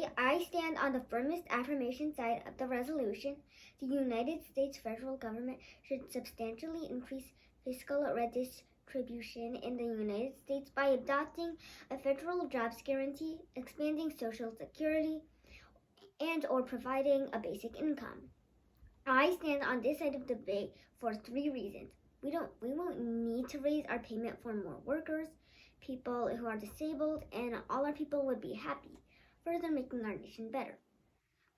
Today, I stand on the firmest affirmation side of the resolution. The United States federal government should substantially increase fiscal redistribution in the United States by adopting a federal jobs guarantee, expanding Social Security, and or providing a basic income. I stand on this side of the debate for 3 reasons. We won't need to raise our payment for more workers, people who are disabled, and all our people would be happy, further making our nation better.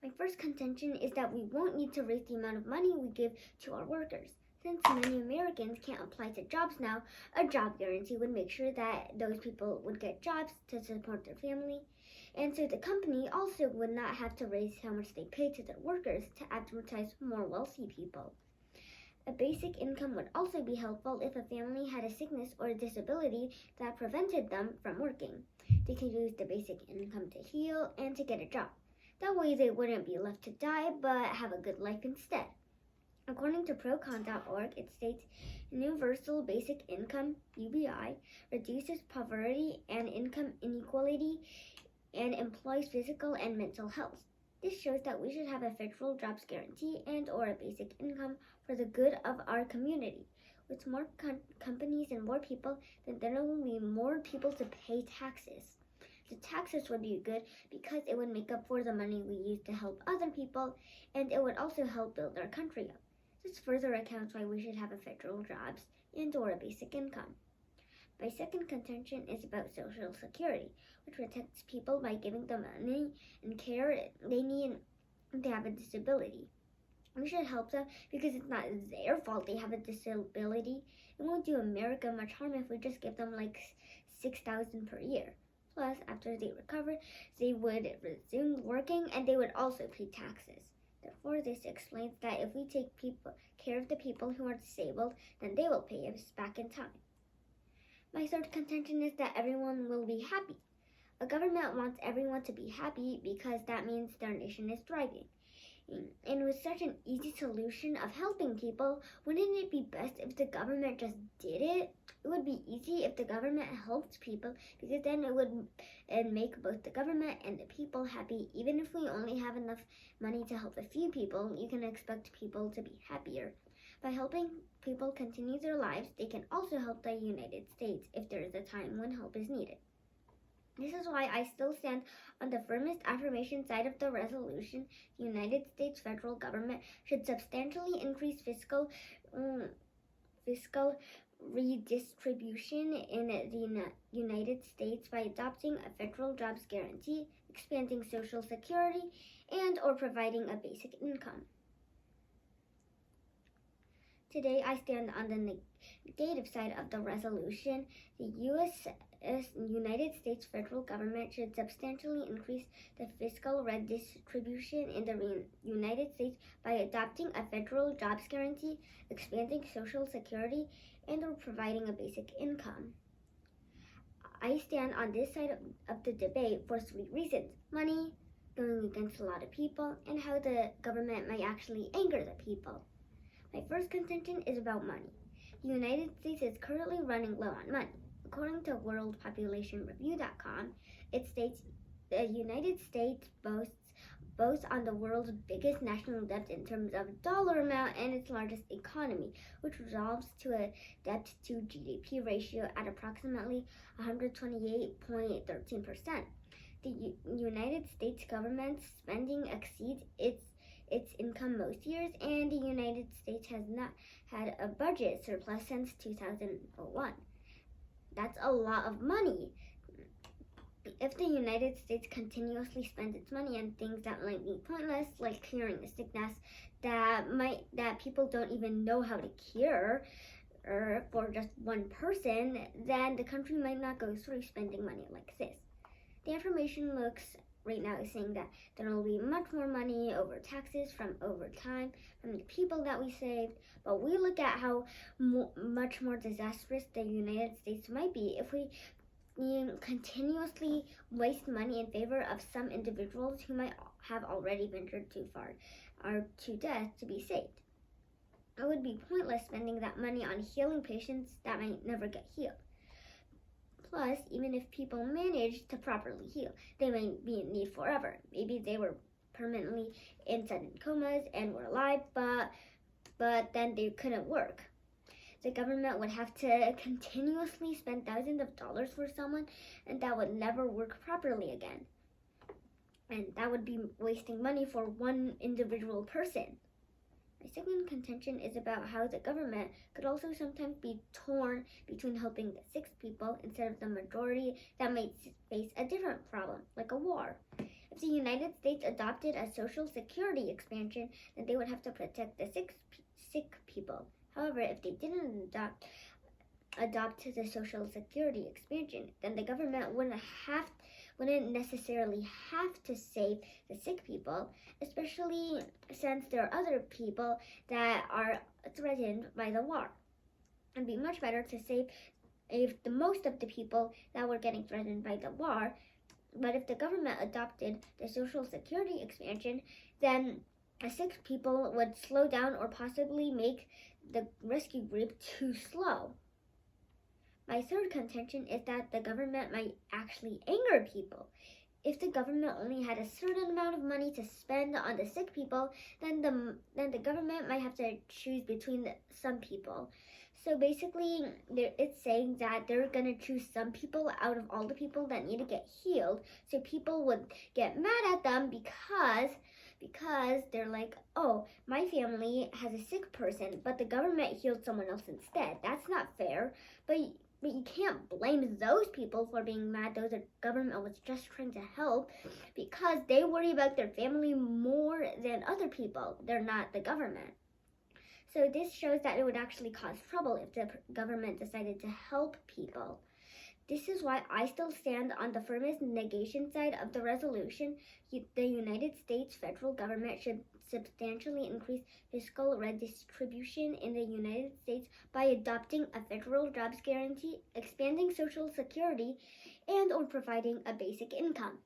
My first contention is that we won't need to raise the amount of money we give to our workers. Since many Americans can't apply to jobs now, a job guarantee would make sure that those people would get jobs to support their family. And so the company also would not have to raise how much they pay to their workers to advertise more wealthy people. A basic income would also be helpful if a family had a sickness or a disability that prevented them from working. They could use the basic income to heal and to get a job. That way they wouldn't be left to die but have a good life instead. According to procon.org, it states universal basic income, UBI, reduces poverty and income inequality and employs physical and mental health. This shows that we should have a federal jobs guarantee and or a basic income for the good of our community. With more companies and more people, then there will be more people to pay taxes. The taxes would be good because it would make up for the money we use to help other people, and it would also help build our country up. This further accounts why we should have a federal jobs and or a basic income. My second contention is about Social Security, which protects people by giving them money and care they need if they have a disability. We should help them because it's not their fault they have a disability. It won't do America much harm if we just give them like $6,000 per year. Plus, after they recover, they would resume working and they would also pay taxes. Therefore, this explains that if we take care of the people who are disabled, then they will pay us back in time. My third contention is that everyone will be happy. A government wants everyone to be happy because that means their nation is thriving. And with such an easy solution of helping people, wouldn't it be best if the government just did it? It would be easy if the government helped people because then it would make both the government and the people happy. Even if we only have enough money to help a few people, you can expect people to be happier. By helping people continue their lives, they can also help the United States if there is a time when help is needed. This is why I still stand on the firmest affirmation side of the resolution. The United States federal government should substantially increase fiscal redistribution in the United States by adopting a federal jobs guarantee, expanding Social Security, and or providing a basic income. Today, I stand on the negative side of the resolution. The United States federal government should substantially increase the fiscal redistribution in the United States by adopting a federal jobs guarantee, expanding Social Security, and or providing a basic income. I stand on this side of the debate for 3 reasons: money, going against a lot of people, and how the government might actually anger the people. My first contention is about money. The United States is currently running low on money. According to worldpopulationreview.com, it states the United States boasts on the world's biggest national debt in terms of dollar amount and its largest economy, which resolves to a debt to GDP ratio at approximately 128.13%. The United States government's spending exceeds its income most years, and the United States has not had a budget surplus since 2001. That's a lot of money. If the United States continuously spends its money on things that might be pointless, like curing a sickness that people don't even know how to cure, or for just one person, then the country might not go through spending money like this. The information looks right now is saying that there will be much more money over taxes from over time from the people that we saved, but we look at how much more disastrous the United States might be if we continuously waste money in favor of some individuals who might have already ventured too far or to death to be saved. It would be pointless spending that money on healing patients that might never get healed. Plus, even if people managed to properly heal, they might be in need forever. Maybe they were permanently in sudden comas and were alive, but then they couldn't work. The government would have to continuously spend thousands of dollars for someone, and that would never work properly again. And that would be wasting money for one individual person. My second contention is about how the government could also sometimes be torn between helping the sick people instead of the majority that might face a different problem, like a war. If the United States adopted a social security expansion, then they would have to protect the sick people. However, if they didn't adopt the social security expansion, then the government wouldn't necessarily have to save the sick people, especially since there are other people that are threatened by the war. It'd be much better to save the most of the people that were getting threatened by the war. But if the government adopted the social security expansion, then the sick people would slow down or possibly make the rescue group too slow. My third contention is that the government might actually anger people. If the government only had a certain amount of money to spend on the sick people, then the government might have to choose between some people. So basically, it's saying that they're going to choose some people out of all the people that need to get healed. So people would get mad at them because they're like, oh, my family has a sick person, but the government healed someone else instead. That's not fair. But you can't blame those people for being mad. The government was just trying to help because they worry about their family more than other people. They're not the government. So this shows that it would actually cause trouble if the government decided to help people. This is why I still stand on the firmest negation side of the resolution. The United States federal government should substantially increase fiscal redistribution in the United States by adopting a federal jobs guarantee, expanding Social Security, and or providing a basic income.